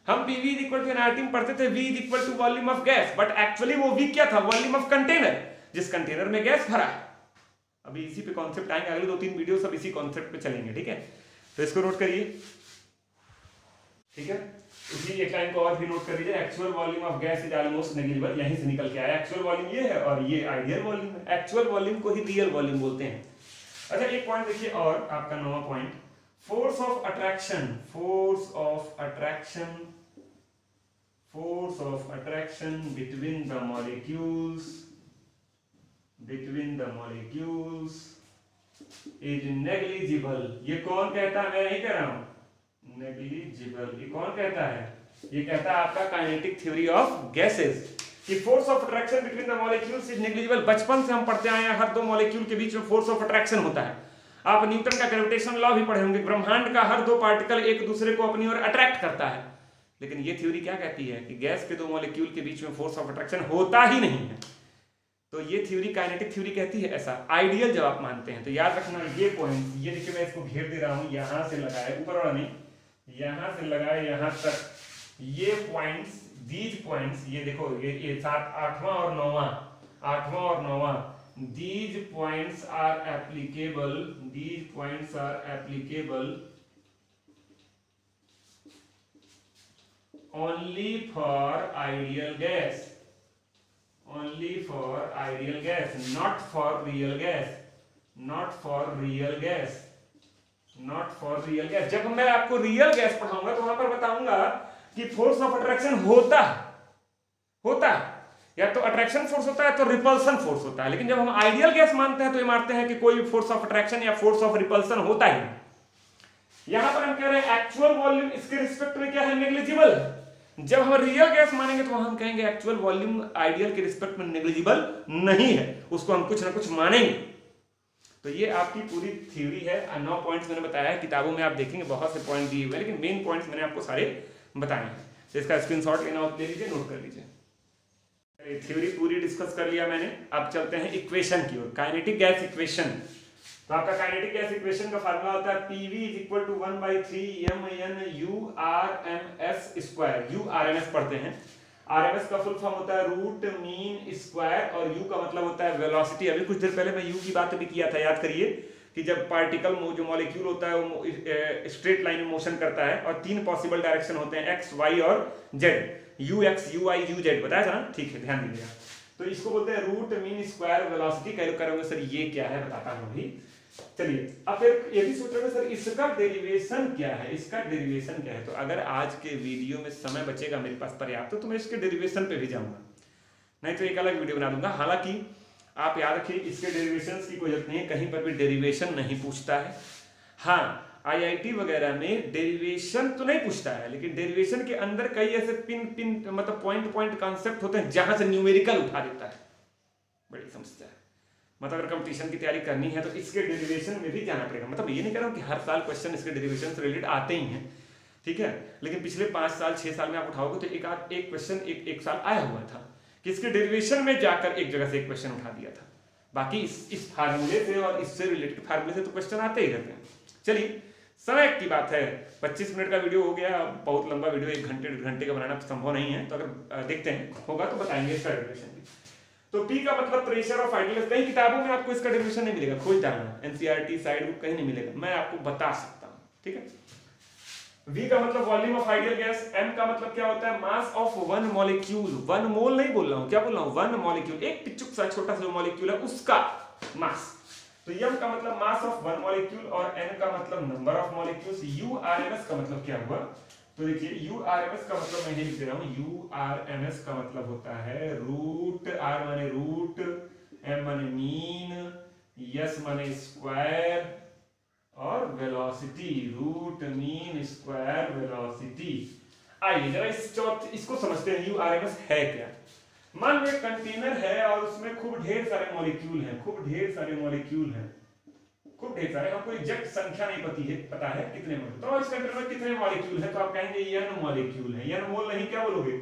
हम PV = nRT में पढ़ते थे V = volume of gas, but actually वो V क्या था, वॉल्यूम ऑफ कंटेनर, जिस कंटेनर में गैस भरा है। अभी इसी पे कॉन्सेप्ट आएंगे, अगले 2-3 वीडियो सब इसी कॉन्सेप्ट पे चलेंगे, ठीक है। तो इसको नोट करिए, ठीक है। इसी एक लाइन को और भी नोट कर लीजिए, actual volume of gas is almost negligible, यहीं से निकल के आया। एक्चुअल वॉल्यूम ये है और ये आइडियल वॉल्यूम है। एक्चुअल वॉल्यूम को ही रियल वॉल्यूम बोलते हैं। अच्छा एक पॉइंट देखिए और आपका 9वां point, force of attraction. Force of attraction, force of attraction between the molecules, between the molecules is negligible. ये कौन कहता है, मैं ही कह रहा हूं, नेग्लिजिबल। ये कौन कहता है, ये कहता है आपका काइनेटिक थ्योरी ऑफ गैसेस कि force of attraction between the molecules is negligible. बचपन से हम पढ़ते आए हैं हर दो मॉलिक्यूल के बीच में फोर्स ऑफ अट्रैक्शन होता है। आप न्यूटन का ग्रेविटेशन लॉ भी पढ़े होंगे, ब्रह्मांड का हर दो पार्टिकल एक दूसरे को अपनी ओर अट्रैक्ट करता है। लेकिन ये थ्योरी क्या कहती है कि गैस के दो मॉलिक्यूल के बीच में फोर्स ऑफ अट्रैक्शन होता ही नहीं है। तो ये थ्योरी काइनेटिक थ्योरी कहती है ऐसा। आइडियल जब आप मानते हैं तो याद रखना ये पॉइंट, ये देखिए मैं इसको घेर दे रहा हूं, यहां से लगाए ऊपर वाला नहीं, यहां से लगाए यहां तक, ये पॉइंट्स, दीज पॉइंट्स, ये देखो ये 7, 8वां और 9वां, 8वां और 9वां, these points are applicable, these points are applicable only for ideal gas, only for ideal gas, not for real gas, not for real gas, not for real gas। जब मैं आपको real gas पढ़ाऊंगा तो वहां पर बताऊंगा कि फोर्स ऑफ अट्रैक्शन होता है, या तो अट्रैक्शन फोर्स होता है तो रिपल्सन फोर्स होता है। लेकिन जब हम आइडियल गैस मानते हैं तो ये मानते हैं कि कोई फोर्स ऑफ अट्रैक्शन या फोर्स ऑफ रिपल्सन होता ही नहीं। यहां पर हम कह रहे हैं एक्चुअल वॉल्यूम इसके रिस्पेक्ट में क्या है, नेग्लिजिबल है। जब हम रियल गैस मानेंगे तो हम कहेंगे एक्चुअल वॉल्यूम आइडियल के रिस्पेक्ट में नेग्लिजिबल नहीं है, उसको हम कुछ ना कुछ मानेंगे। तो ये आपकी पूरी थ्योरी है। 9 पॉइंट्स मैंने बताया है, किताबों में आप देखेंगे बहुत से पॉइंट दिए हुए, लेकिन मेन पॉइंट्स मैंने आपको सारे बताए हैं। तो इसका स्क्रीनशॉट लेना हो ले लीजिए, नोट कर लीजिए। थ्योरी पूरी डिस्कस कर लिया मैंने, अब चलते हैं इक्वेशन की ओर, काइनेटिक गैस इक्वेशन। तो आपका काइनेटिक गैस इक्वेशन का फार्मूला होता है PV = 1/3mNuRMS²। U RMS पढ़ते हैं, RMS का फुल फॉर्म होता है रूट मीन स्क्वायर, और U का मतलब होता है वेलोसिटी। अभी कुछ देर पहले मैं U की बात भी किया था, याद करिए कि जब पार्टिकल जो मॉलिक्यूल होता है वो स्ट्रेट लाइन में मोशन करता है और 3 पॉसिबल डायरेक्शन होते हैं, x, y और z, ux, uy, uz, बताया था ना, ठीक है, ध्यान दीजिएगा। तो इसको बोलते हैं रूट मीन स्क्वायर वेलोसिटी। कई लोग करेंगे सर ये क्या है, बताता हूं अभी। चलिए अब फिर ये भी सोच रहे सर इसका डेरिवेशन क्या है, इसका डेरिवेशन क्या है। तो अगर आज के वीडियो में समय बचेगा मेरे पास पर्याप्त तो मैं इसके डेरिवेशन पे भी जाऊंगा, नहीं तो एक अलग वीडियो बना दूंगा। हालांकि आप याद रखिए इसके डेरिवेशंस की कोई जरूरत नहीं है, कहीं पर भी डेरिवेशन नहीं पूछता है। हाँ IIT वगैरह में डेरिवेशन तो नहीं पूछता है, लेकिन डेरिवेशन के अंदर कई ऐसे पिन मतलब पॉइंट कॉन्सेप्ट होते हैं जहां से न्यूमेरिकल उठा देता है, बड़ी समस्या है। मतलब अगर कंपटीशन की तैयारी करनी है तो इसके डेरिवेशन में भी जाना पड़ेगा। मतलब ये नहीं कह रहा हूं कि हर साल क्वेश्चन इसके डेरिवेशन से रिलेटेड आते ही हैं, ठीक है, लेकिन पिछले 5 साल 6 साल में आप उठाओगे तो एक क्वेश्चन एक साल आया हुआ था कि इसके डेरिवेशन में जाकर एक जगह से एक क्वेश्चन उठा दिया था। बाकी इस फार्मूले से और इससे रिलेटेड फार्मूले से तो क्वेश्चन आते ही रहते हैं। चलिए समय की बात है, 25 मिनट का वीडियो हो गया, बहुत लंबा वीडियो 1 घंटे 1.5 घंटे का बनाना संभव नहीं है, तो अगर देखते हैं होगा तो बताएंगे इसका डेरिवेशन भी। तो P का मतलब प्रेशर ऑफ आइडियल गैस, कई किताबों में आपको इसका डेरिवेशन नहीं मिलेगा, खोज डालना, NCERT साइड बुक कहीं नहीं मिलेगा, मैं आपको बता सकता हूं, ठीक है। V का मतलब volume of ideal gas, M का मतलब क्या होता है, मास ऑफ 1 मॉलिक्यूल, 1 मोल नहीं बोल रहा हूं, क्या बोल रहा हूं, 1 मॉलिक्यूल, एक पिचुक सा छोटा सा जो मॉलिक्यूल है उसका मास। तो M का मतलब मास ऑफ 1 मॉलिक्यूल और N का मतलब नंबर ऑफ मॉलिक्यूल्स। URMS का मतलब क्या हुआ, तो देखिए URMS का मतलब मैं लिख दे रहा हूं, URMS का मतलब होता है रूट, R माने रूट, M माने मीन, S माने स्क्वायर और velocity, root mean square velocity. आइए जरा इसको समझते हैं, यूआरएमएस है क्या। मान लो एक कंटेनर है और उसमें खूब ढेर सारे मॉलिक्यूल हैं, खूब ढेर सारे, हमको एग्जैक्ट संख्या नहीं पता है कितने मॉलिक्यूल। तो इस कंटेनर में कितने मॉलिक्यूल हैं, तो आप कहेंगे n मॉलिक्यूल है। n मोल नहीं, क्या बोलोगे,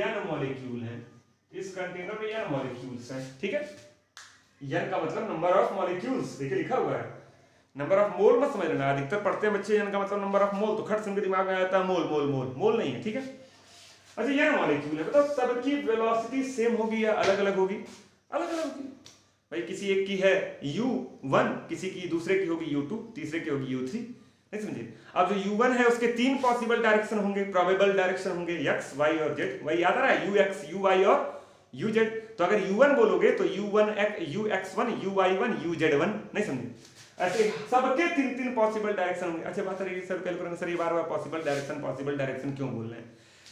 n मॉलिक्यूल है। इस कंटेनर में n मॉलिक्यूल्स हैं, ठीक है। n का मतलब नंबर ऑफ मॉलिक्यूल्स, देखिए लिखा हुआ है। नंबर ऑफ मोल मत समझ लेना, अधिकतर पढ़ते हैं बच्चे n का मतलब नंबर ऑफ मोल, तो खट सुन के दिमाग में आता है मोल मोल मोल, मोल नहीं है, ठीक है। अच्छा n मॉलिक्यूल है, बताओ सबकी वेलोसिटी सेम होगी या अलग अलग होगी, अलग अलग होगी। भाई किसी एक की है u1, किसी की दूसरे की होगी u2, तीसरे की होगी u3, नहीं समझे। अब जो u1 है उसके 3 पॉसिबल डायरेक्शन होंगे, प्रोबेबल डायरेक्शन होंगे, x, y और z। वही याद आ रहा है, ux, uy और uz। तो अगर u1 बोलोगे तो ux1, uy1, uz1, नहीं समझे। ऐसे सबके 3 पॉसिबल डायरेक्शन होंगे। अच्छा बात है सर, कैलकुलेटर सर ये बार-बार पॉसिबल डायरेक्शन क्यों बोल रहे हैं।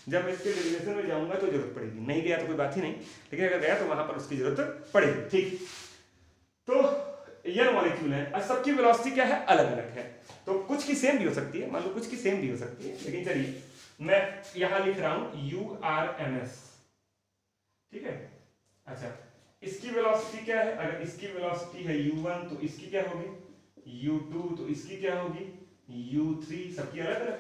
जब मैं इसके डेरिवेशन में जाऊंगा तो जरूरत पड़ेगी, नहीं गया तो कोई बात ही नहीं, लेकिन अगर गया तो वहां पर उसकी जरूरत पड़ेगी, ठीक। तो n मॉलिक्यूल है और सबकी वेलोसिटी क्या है, अलग अलग है। तो कुछ की सेम भी हो सकती है, मान लो कुछ की सेम भी हो सकती है, लेकिन चलिए मैं यहां लिख रहा हूं URMS, ठीक है। अच्छा इसकी वेलोसिटी क्या है, अगर इसकी वेलोसिटी है u1 तो इसकी क्या होगी, u2 तो इसकी क्या होगी, u3, सबकी अलग अलग।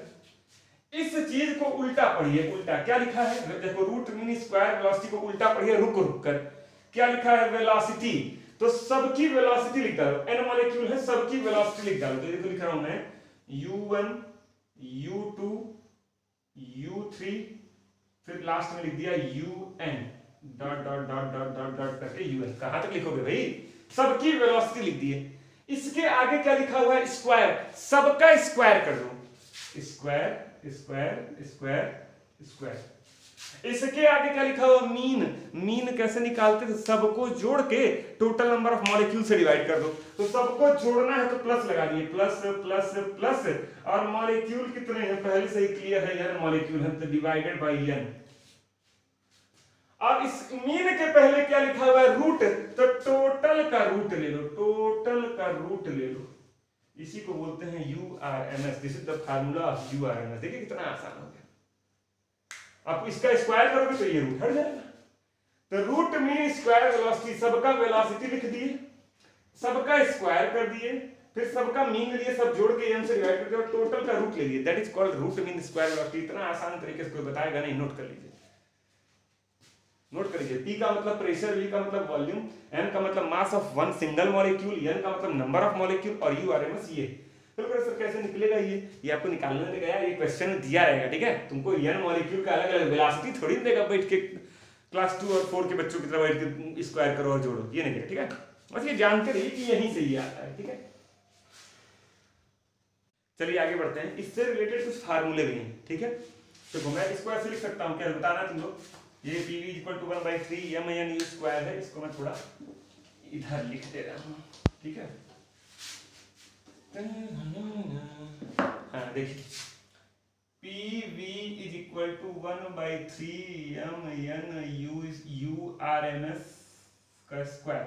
इस चीज को उल्टा पढ़िए, उल्टा क्या लिखा है, देखो रूट मीन स्क्वायर वेलोसिटी को उल्टा पढ़िए रुक रुक कर। क्या लिखा है, वेलोसिटी, तो सबकी वेलोसिटी लिख डालो, n मॉलिक्यूल है सबकी वेलोसिटी लिख डालो। तो देखो लिख रहा हूं मैं u1, u2, u3, फिर लास्ट में लिख दिया un dot dot dot dot dot dot करके un। कहां तक लिखोगे भाई, सबकी वेलोसिटी लिख दिए। इसके आगे क्या लिखा हुआ है, स्क्वायर, सबका स्क्वायर कर दो, स्क्वायर स्क्वायर स्क्वायर स्क्वायर। इसके आगे क्या लिखा हुआ, मीन, मीन कैसे निकालते थे, सबको जोड़ के टोटल नंबर ऑफ मॉलिक्यूल से डिवाइड कर दो। तो सबको जोड़ना है तो प्लस लगा दिए, प्लस प्लस प्लस, और मॉलिक्यूल कितने हैं पहले से ही क्लियर है, n मॉलिक्यूल है, तो डिवाइडेड बाय n। अब इस मीन के पहले क्या लिखा हुआ है, रूट, तो टोटल का रूट ले लो, टोटल का रूट ले लो, इसी को बोलते हैं URMS। This is the formula of URMS। देखिए कितना आसान हो गया। आप इसका स्क्वायर करोगे तो ये रूट हट जाएगा। तो रूट मीन स्क्वायर वेलोसिटी, सबका वेलोसिटी लिख दिए, सबका स्क्वायर कर दिए, फिर सबका मीन लिए, सब जोड़ के m से डिवाइड कर दिया और टोटल का रूट ले लिए, that is called root mean square velocity. इतना आसान तरीके से कोई बताएगा नहीं, नोट कर लीजिए, नोट कर लीजिए। P का मतलब प्रेशर, V का मतलब वॉल्यूम, M का मतलब mass of one single molecule, N का मतलब नंबर ऑफ मॉलिक्यूल और URMS ये। तो सर कैसे निकलेगा ये आपको निकालने में गया, ये क्वेश्चन दिया रहेगा, ठीक है। तुमको n मॉलिक्यूल का अलग अलग वेलोसिटी थोड़ी देगा बैठ के क्लास 2 और 4 के बच्चों की तरह बैठ के स्क्वायर करो और जोड़ो, ये नहीं देगा, ठीक है। बस ये जानते रहिए कि यहीं से ये आता है, ठीक है। चलिए आगे बढ़ते हैं, इससे रिलेटेड कुछ फार्मूले भी हैं, ठीक है। तो मैं इसको ऐसे लिख सकता हूँ, क्या बताना तुम लोग, ये PV = 1/3 mnu² है, इसको मैं थोड़ा इधर लिख दे रहा हूँ, ठीक है। हाँ देखिए PV = 1/3 mnu/URMS का स्क्वायर।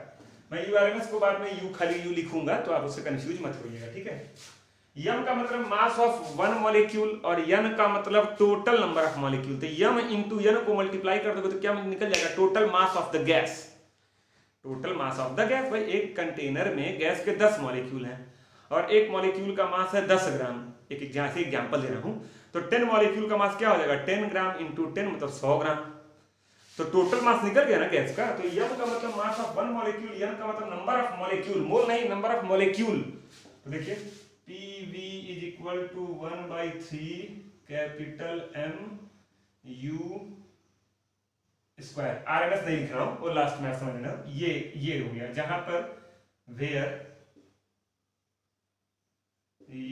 मैं URMS को बाद में U खाली U लिखूंगा, तो आप उससे कंफ्यूज मत होइएगा, ठीक है। m का मतलब मास ऑफ वन मॉलिक्यूल और n का मतलब टोटल नंबर ऑफ मॉलिक्यूल। तो m इंटू n को मल्टीप्लाई कर दोगे तो क्या निकल जाएगा, total mass of the gas, total mass of the gas. भाई एक कंटेनर में गैस के 10 मॉलिक्यूल हैं और एक मॉलिक्यूल का मास है 10 ग्राम, एक एग्जांपल दे रहा हूं। तो 10 मॉलिक्यूल का मास क्या हो जाएगा, 10 ग्राम इंटू 10 मतलब 100 ग्राम। तो टोटल मास निकल गया ना गैस का। तो m का मतलब mass of one molecule, n का मतलब नंबर ऑफ मॉलिक्यूल, मोल नहीं नंबर ऑफ मॉलिक्यूल। तो देखिए PV = 1/3 capital M U square. RMS नहीं लिख रहा हूं, वो लास्ट में समझ लेना। ये हो गया, जहां पर वेयर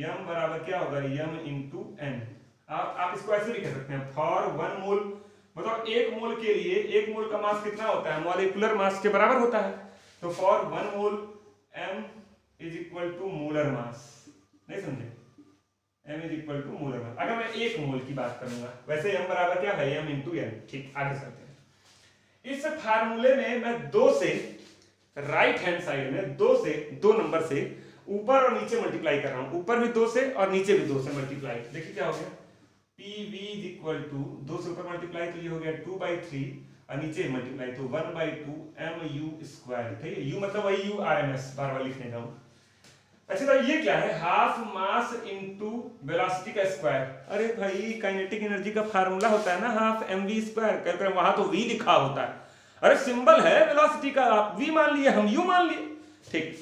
m बराबर क्या होगा, m इंटू n। आप इसको ऐसे भी कह सकते हैं, फॉर 1 मोल, मतलब 1 मोल के लिए 1 मोल का मास कितना होता है, मॉलिक्यूलर मास के बराबर होता है। तो for 1 mole m = molar mass, नहीं समझे, m = मोलर मास। अगर मैं 1 मोल की बात करूंगा, वैसे m बराबर क्या है, m इंटू n। ठीक, आगे चलते हैं। इस फार्मूले में मैं 2 से राइट हैंड साइड में 2 नंबर से ऊपर और नीचे मल्टीप्लाई कर रहा हूं, ऊपर भी 2 से और नीचे भी 2 से मल्टीप्लाई। देखिए क्या हो गया, PV इज इक्वल टू 2 से ऊपर मल्टीप्लाई तो ये हो गया 2/3 और नीचे मल्टीप्लाई तो 1/2 mu², ठीक है। u मतलब वही u RMS, बार बार लिखने जाऊं। अच्छा तो ये क्या है, हाफ मास इनटू वेलोसिटी का स्क्वायर। अरे भाई काइनेटिक एनर्जी का फार्मूला होता है ना हाफ mv², कर वहां तो v लिखा होता है। अरे सिंबल है वेलोसिटी का, आप v मान लिए, हम u मान लिए, ठीक।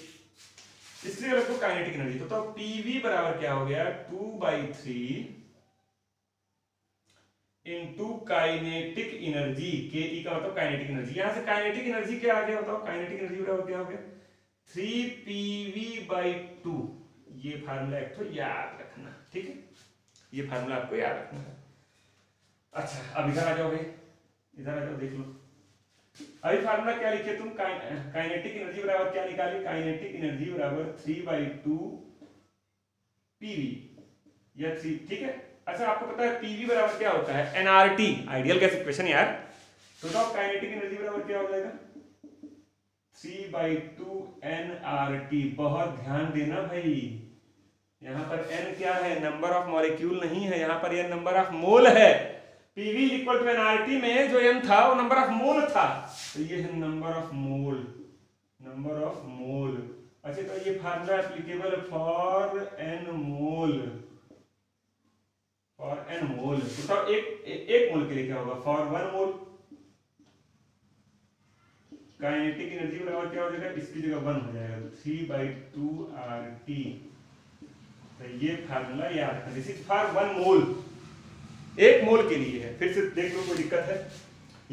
इसलिए रखो काइनेटिक एनर्जी तो PV बराबर क्या हो गया 2/3 इनटू काइनेटिक एनर्जी, के का मतलब काइनेटिक एनर्जी। यहां से काइनेटिक एनर्जी क्या आ गया बताओ, काइनेटिक एनर्जी बराबर क्या हो गया 3PV/2। ये फार्मूला एक तो याद रखना, ठीक है, ये फार्मूला आपको याद रखना है। अच्छा अब इधर आ जाओ भाई, इधर आ जाओ, देख लो अभी फार्मूला क्या लिखे तुम, काइनेटिक एनर्जी बराबर क्या निकाले, काइनेटिक एनर्जी बराबर 3/2 PV या 3, ठीक है। अच्छा आपको पता है PV बराबर क्या होता है nRT, आइडियल गैस इक्वेशन यार। तो काइनेटिक एनर्जी बराबर क्या हो जाएगा 3/2 nRT। बहुत ध्यान देना भाई, यहां पर n क्या है, नंबर ऑफ मॉलिक्यूल नहीं है, यहां पर n नंबर ऑफ मोल है। PV इक्वल टू nRT में जो n था वो नंबर ऑफ मोल था, तो ये है number of mole, number of mole. अच्छा तो ये formula applicable for n mole, for n मोल। तो एक मोल के लिए क्या होगा, फॉर 1 मोल काइनेटिक एनर्जी बराबर क्या हो जाएगा, इसकी जगह 1 हो जाएगा, 3/2 RT। तो ये फार्मूला याद रखना, दिस इज फॉर 1 मोल, एक मोल के लिए है। फिर से देख लो कोई दिक्कत है,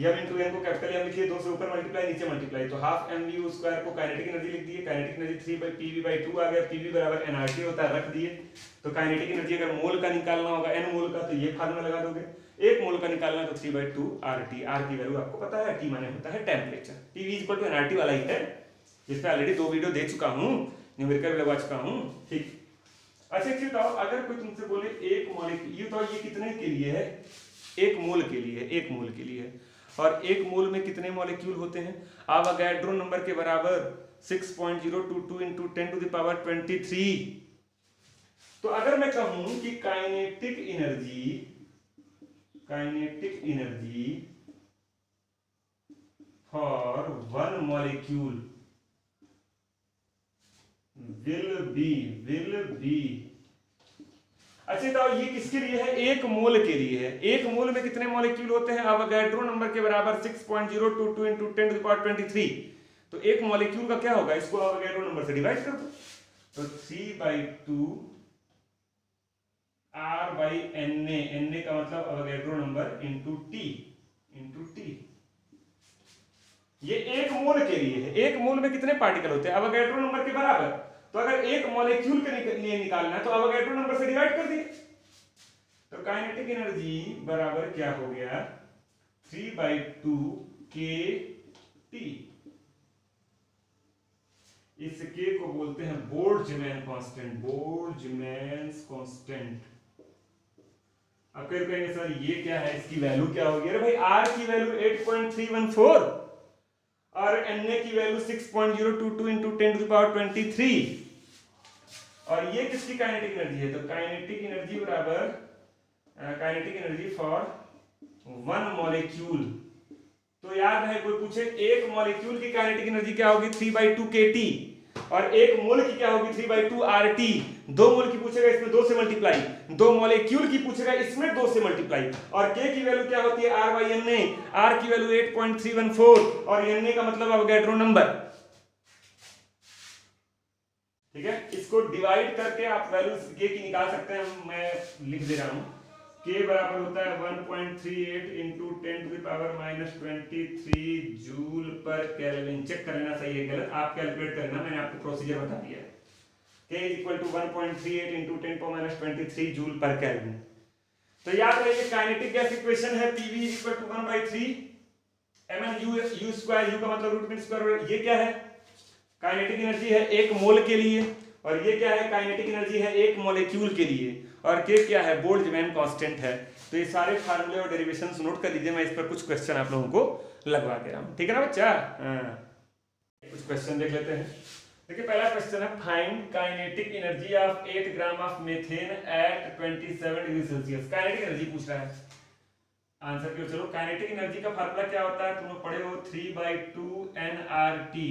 m इंटू n को कैपिटल M लिखिए, 2 से ऊपर मल्टीप्लाई नीचे मल्टीप्लाई तो हाफ mv² को काइनेटिक एनर्जी लिख दिए, काइनेटिक एनर्जी 3/PV/2 आ गया, PV बराबर nRT होता है, रख दिए। तो काइनेटिक एनर्जी अगर मोल का निकालना होगा n मोल का तो ये फार्मूला लगा दोगे, एक मोल का निकालना है तो 3/2 RT। R की वैल्यू आपको पता है, T माने होता है temperature, PV equal to nRT वाला ही है, जिस पे ऑलरेडी 2 वीडियो दे चुका हूं, न्यूमेरिकल भी लगवा चुका हूं, ठीक। अच्छा एक चीज बताओ, अगर कोई तुमसे बोले एक मॉलिक्यूल, ये तो ये कितने के लिए है, एक मोल के लिए, एक मोल के लिए, और एक मोल में कितने मॉलिक्यूल होते हैं, आवागाड्रो नंबर के बराबर 6.022 इंटू 10 टू द पावर 23। तो अगर मैं कहूं कि kinetic energy for 1 molecule will be, अच्छा तो ये किसके लिए है, एक मोल के लिए है। एक मोल में कितने मॉलिक्यूल होते हैं, आवागाड्रो नंबर के बराबर 6.022 इंटू 10 टू द पावर 23। तो एक मॉलिक्यूल का क्या होगा, इसको आवागाड्रो नंबर से डिवाइड कर दो, तो 3/2 R/Na, Na का मतलब आवागाड्रो नंबर इंटू टी। ये एक मोल के लिए है, एक मोल में कितने पार्टिकल होते हैं, आवागाड्रो नंबर के बराबर। तो अगर एक मॉलिक्यूल के लिए निकालना है तो आवागाड्रो नंबर से डिवाइड कर दिए। तो काइनेटिक एनर्जी बराबर क्या हो गया 3/2 kT। इस k को बोलते हैं बोल्ट्जमैन कांस्टेंट, बोल्ट्जमैन्स कांस्टेंट। अब फिर कहेंगे सर ये क्या है, इसकी वैल्यू क्या होगी, अरे भाई R की वैल्यू 8.314 और Na की value 6.022 into 10 to the power 23, और ये किसकी काइनेटिक एनर्जी है, तो काइनेटिक एनर्जी बराबर काइनेटिक एनर्जी फॉर 1 मॉलिक्यूल। तो याद है कोई पूछे एक मॉलिक्यूल की काइनेटिक एनर्जी क्या होगी 3/2 kT, और एक मोल की क्या होगी 3/2 RT। 2 मोल की पूछेगा इसमें 2 से मल्टीप्लाई, 2 मॉलिक्यूल की पूछेगा इसमें 2 से मल्टीप्लाई, और k की वैल्यू क्या होती है R/Na, R की वैल्यू 8.314 और Na का मतलब आवागाड्रो नंबर, ठीक है। इसको डिवाइड करके आप वैल्यू k की निकाल सकते हैं, मैं लिख दे रहा हूं, k बराबर होता है 1.38 into 10 to the power -23 joule per kelvin. Check कर लेना सही है गलत, आप कैलकुलेट करना, मैंने आपको प्रोसीजर बता दिया है। k equal to 1.38 into 10 power -23 joule per kelvin. तो याद रखिए काइनेटिक गैस इक्वेशन है PV equal to 1/3 mn u square, u का मतलब रूट मीन स्क्वायर। ये क्या है, काइनेटिक एनर्जी है एक मोल के लिए, और ये क्या है, काइनेटिक एनर्जी है एक मॉलिक्यूल के लिए, और के क्या है, बोल्ट्जमैन कांस्टेंट है। तो ये सारे फार्मूले और डेरिवेशंस नोट कर लीजिए, मैं इस पर कुछ क्वेश्चन आप लोगों को लगवा दे रहा हूं, ठीक है ना बच्चा। कुछ क्वेश्चन देख लेते हैं। देखिए पहला क्वेश्चन है find kinetic energy of 8 gram of methane at 27 degree Celsius. Kinetic energy पूछ रहा है। आंसर की चलो, काइनेटिक एनर्जी का फार्मूला क्या होता है, तुम लोग पढ़े हो 3/2 nRT।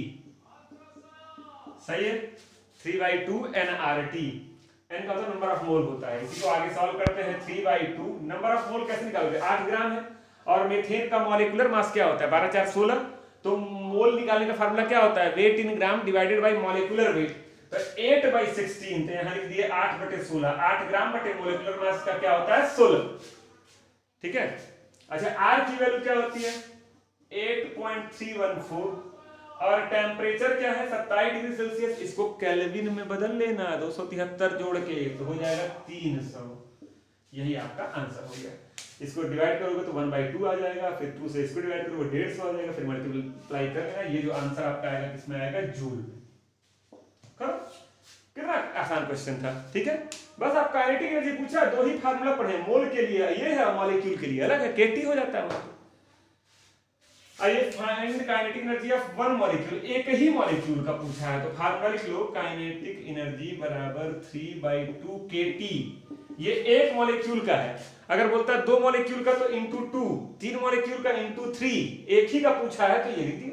सही है, 3/2 nRT। n का तो नंबर ऑफ मोल होता है। इसी को आगे सॉल्व करते हैं। 3/2 नंबर ऑफ मोल कैसे निकालोगे, 8 ग्राम है और मीथेन का मॉलिक्यूलर मास क्या होता है 12 4 16। तो मोल निकालने का फार्मूला क्या होता है, weight in gram divided by molecular weight. तो 8/16 तो यहां लिख दिए 8/16। 8 ग्राम बटे मॉलिक्यूलर मास का क्या होता है 16। ठीक है। अच्छा R की वैल्यू क्या होती है 8.314 और टेम्परेचर क्या है 27 डिग्री सेल्सियस। इसको केल्विन में बदल लेना, 273 जोड़ के तो हो जाएगा 300। यही आपका आंसर हो गया। इसको डिवाइड करोगे तो 1/2 आ जाएगा, फिर 2 से इसको डिवाइड करोगे 150 आ जाएगा, फिर मल्टीप्लाई कर लेना। ये जो आंसर आपका आएगा किसमें आएगा, जूल। करो, कितना आसान क्वेश्चन था। ठीक है, बस आप काइनेटिक एनर्जी पूछा, दो ही फार्मूला पढ़े, मोल के लिए ये है, मॉलिक्यूल के लिए अलग है, केटी हो जाता है। आइए find kinetic energy of one molecule. एक ही मॉलिक्यूल का पूछा है तो फार्मूला लिख लो, काइनेटिक एनर्जी बराबर 3/2 kT। ये एक मॉलिक्यूल का है। अगर बोलता है दो मॉलिक्यूल का तो इंटू 2, 3 मॉलिक्यूल का इंटू 3। एक ही का पूछा है तो ये लिख दिया।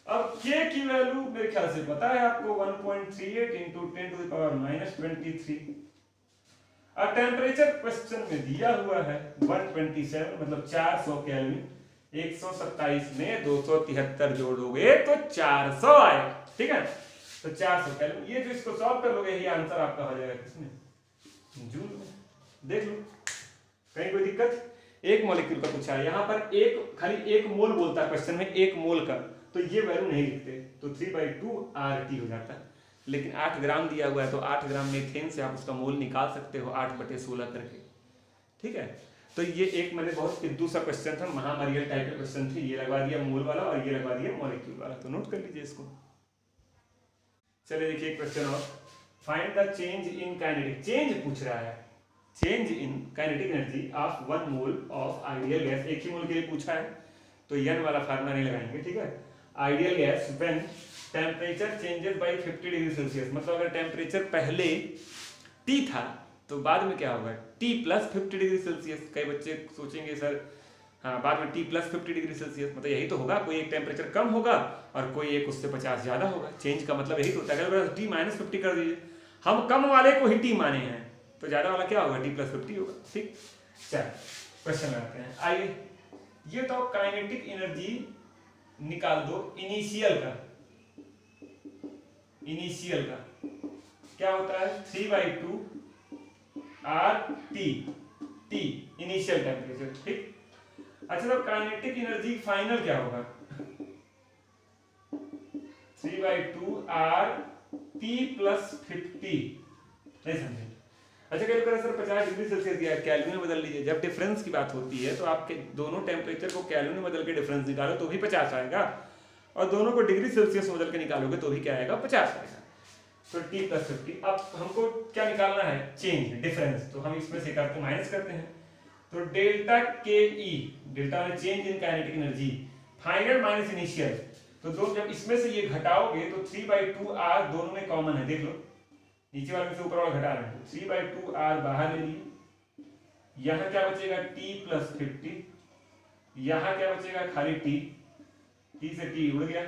अब k की वैल्यू मेरे ख्याल से पता है आपको, 1.38 इंटू 10⁻⁻23। और टेम्परेचर क्वेश्चन में दिया हुआ है 127 मतलब 400 केल्विन। 127 में 273 जोड़ोगे तो 400 आएगा। ठीक है, तो 400 केल्विन। ये जो इसको सॉल्व कर लोगे यही आंसर आपका हो जाएगा किसमें, जूल में। देख लो कहीं कोई दिक्कत। एक मॉलिक्यूल का पूछा है, यहाँ पर एक खाली एक मोल बोलता है क्वेश्चन में, एक मोल का, तो ये वैल्यू नहीं लिखते तो 3/2 RT हो जाता है। लेकिन 8 ग्राम दिया हुआ है तो 8 ग्राम मीथेन से आप उसका मोल निकाल सकते हो 8/16 करके। ठीक है, तो ये एक मैंने बहुत सिद्धू सा क्वेश्चन था, महामरियल टाइप का क्वेश्चन थे। ये लगवा दिया मोल वाला और ये लगवा दिया मॉलिक्यूल वाला, तो नोट कर लीजिए इसको। चलिए देखिए क्वेश्चन और, find the change in kinetic. Change पूछ रहा है, change in kinetic energy of 1 mole of ideal gas. एक ही मोल के लिए पूछा है तो n वाला फार्मूला नहीं लगाएंगे। ठीक है, ideal gas when temperature changes by 50 degree Celsius. मतलब अगर टेम्परेचर पहले T था तो बाद में क्या होगा T + 50 डिग्री सेल्सियस। कई बच्चे सोचेंगे सर हाँ बाद में T + 50 डिग्री सेल्सियस, मतलब यही तो होगा, कोई एक टेम्परेचर कम होगा और कोई एक उससे 50 ज्यादा होगा। चेंज का मतलब यही तो होता है। अगर T - 50 कर दीजिए, हम कम वाले को ही T माने हैं तो ज्यादा वाला क्या होगा T + 50 होगा। ठीक, चल क्वेश्चन लगाते हैं। आइए, ये तो काइनेटिक एनर्जी निकाल दो इनिशियल का। इनिशियल का क्या होता है 3/2 RT, T इनिशियल टेम्परेचर। ठीक, अच्छा तो काइनेटिक एनर्जी फाइनल क्या होगा 3/2 RT + 50। नहीं समझे? अच्छा क्या करें सर 50 डिग्री सेल्सियस दिया, केल्विन में बदल लीजिए। जब डिफरेंस की बात होती है तो आपके दोनों टेम्परेचर को केल्विन में बदल के डिफरेंस निकालो तो भी 50 आएगा, और दोनों को डिग्री सेल्सियस में बदल के निकालोगे तो भी क्या आएगा 50 आएगा। तो T + 50। अब हमको क्या निकालना है, चेंज, डिफरेंस। तो हम इसमें से करके माइनस करते हैं तो डेल्टा KE, डेल्टा में change in kinetic energy, final minus initial. तो दो जब इसमें से ये घटाओगे तो 3/2 R दोनों में कॉमन है। देख लो नीचे वाले से ऊपर वाला घटा रहे हैं, 3/2 R बाहर ले लिए। यहाँ क्या बचेगा T + 50, यहाँ क्या बचेगा खाली T से T उड़ गया,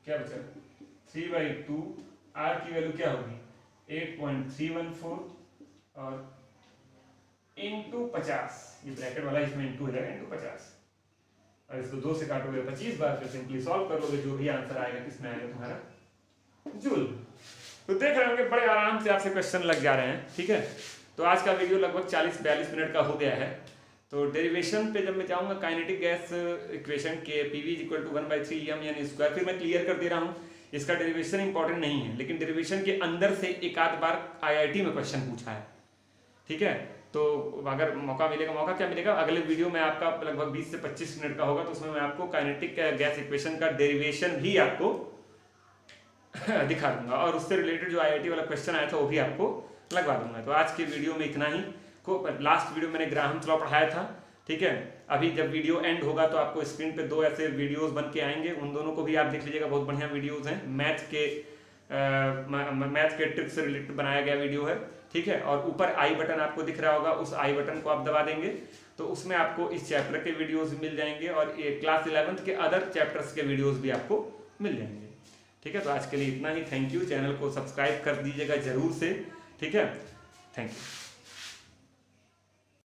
क्या बचा 3/2 R की वैल्यू क्या होगी 8.314 और इंटू 50, ये ब्रैकेट वाला इसमें इंटू हो जाएगा, इंटू 50 और इसको 2 से काटोगे 25 बार, फिर सिंपली सॉल्व कर लोगे, जो भी आंसर आएगा किसमें आएगा तुम्हारा जूल। तो देख रहे होंगे बड़े आराम से आपसे क्वेश्चन लग जा रहे हैं। ठीक है, तो आज का वीडियो लगभग 40-42 मिनट का हो गया है। तो डेरिवेशन पे जब मैं जाऊंगा काइनेटिक गैस इक्वेशन के PV = 1/3 mn², फिर मैं क्लियर कर दे रहा हूँ। इसका डेरिवेशन इंपॉर्टेंट नहीं है, लेकिन डेरिवेशन के अंदर से एक आध बार IIT में क्वेश्चन पूछा है। ठीक है, तो अगर मौका मिलेगा, मौका क्या मिलेगा, अगले वीडियो में आपका लगभग 20 से 25 मिनट का होगा, तो उसमें मैं आपको काइनेटिक गैस इक्वेशन का डेरिवेशन भी आपको दिखा दूंगा और उससे रिलेटेड जो IIT वाला क्वेश्चन आया था वो भी आपको लगवा दूंगा। तो आज के वीडियो में इतना ही। को लास्ट वीडियो मैंने ग्राहम्स लॉ पढ़ाया था। ठीक है। अभी जब वीडियो एंड होगा तो आपको स्क्रीन पे 2 ऐसे वीडियोस बन के आएंगे, उन दोनों को भी आप देख लीजिएगा, बहुत बढ़िया वीडियोस हैं। मैथ के ट्रिक्स से रिलेटेड बनाया गया वीडियो है, ठीक है। और ऊपर आई बटन आपको दिख रहा होगा, उस आई बटन को आप दबा देंगे तो उसमें आपको इस चैप्टर के वीडियोस मिल जाएंगे और ये क्लास 11th के अदर चैप्टर्स के वीडियोस भी आपको मिल जाएंगे, ठीक है। तो आज के लिए इतना ही। Thank you. चैनल को सब्सक्राइब कर दीजिएगा जरूर से, ठीक है। Thank you.